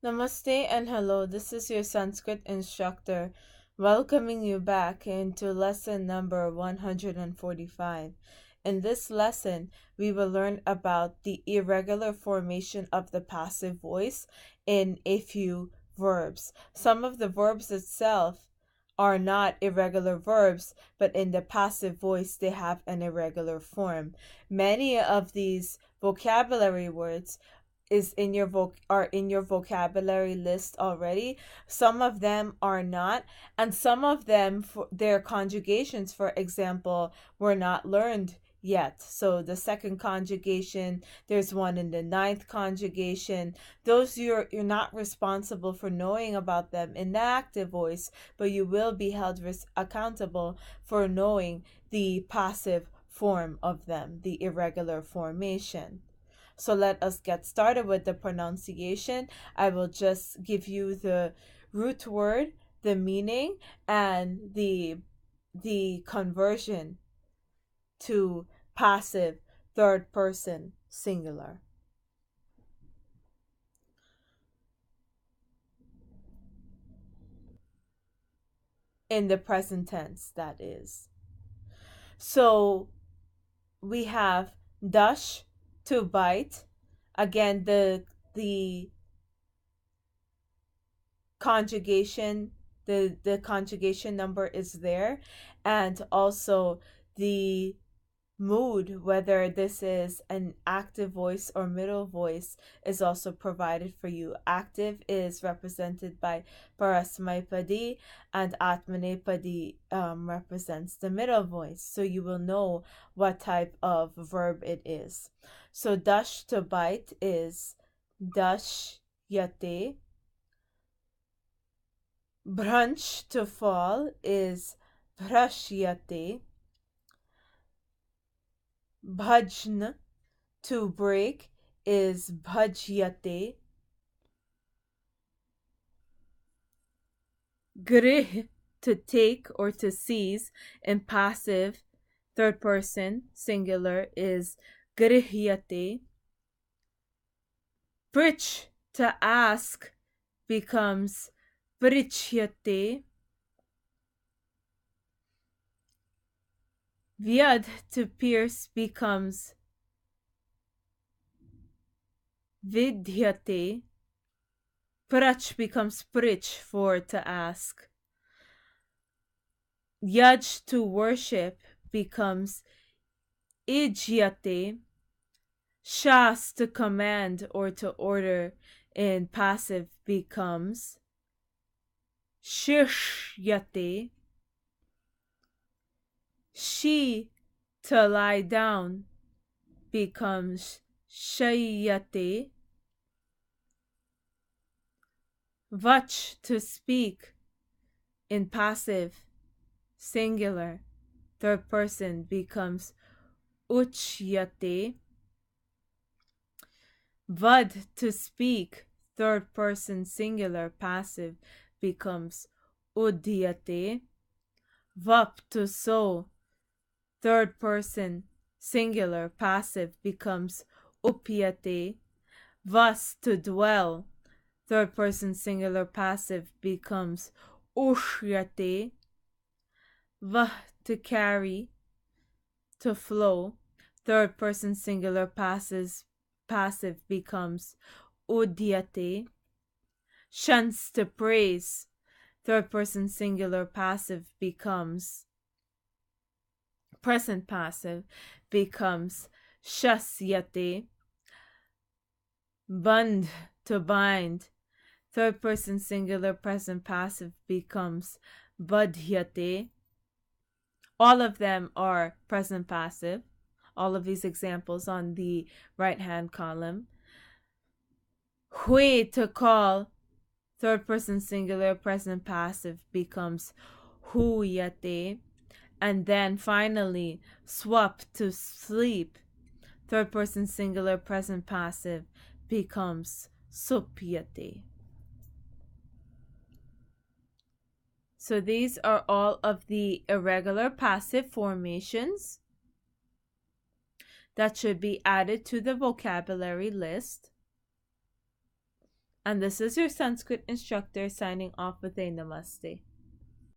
Namaste and hello, this is your Sanskrit instructor welcoming you back into lesson number 145. In this lesson, we will learn about the irregular formation of the passive voice in a few verbs. Some of the verbs itself are not irregular verbs, but in the passive voice they have an irregular form. Many of these vocabulary words are in your vocabulary list already. Some of them are not, and some of them, for their conjugations, for example, were not learned yet. So the second conjugation, there's one in the ninth conjugation. Those you're not responsible for knowing about them in the active voice, but you will be held accountable for knowing the passive form of them, the irregular formation. So let us get started with the pronunciation. I will just give you the root word, the meaning, and the conversion to passive third person singular. In the present tense, that is. So we have dash, to bite. Again, the conjugation, the conjugation number is there, and also the mood, whether this is an active voice or middle voice, is also provided for you. Active is represented by Parasmaipadi, and Atmanepadi represents the middle voice, so you will know what type of verb it is. So dash, to bite, is dash yate. Brunch, to fall, is brashyate. Bhajn, to break, is bhajyate. Grih, to take or to seize, in passive third person singular, is grihyate. Prich, to ask, becomes prichyate. Vyad, to pierce, becomes vidyate. Prach becomes prich, for to ask. Yaj, to worship, becomes ijyate. Shas, to command or to order, in passive becomes shishyate. She, to lie down, becomes shayate. Vach, to speak, in passive singular third person, becomes uchyate. Vad, to speak, third person singular passive, becomes udyate. Vap, to sow, third person singular passive, becomes upyate. Vas, to dwell, third person singular passive, becomes ushyate. Vah, to carry, to flow, third person singular passive, becomes udyate. Shans, to praise, third person singular passive, becomes present passive, becomes shasyate. Band, to bind, third person singular present passive, becomes badhyate. All of them are present passive. All of these examples on the right hand column. Hui, to call, third person singular present passive, becomes huyate. And then finally, swap, to sleep, third person singular present passive, becomes supyate. So these are all of the irregular passive formations that should be added to the vocabulary list. And this is your Sanskrit instructor signing off with a namaste.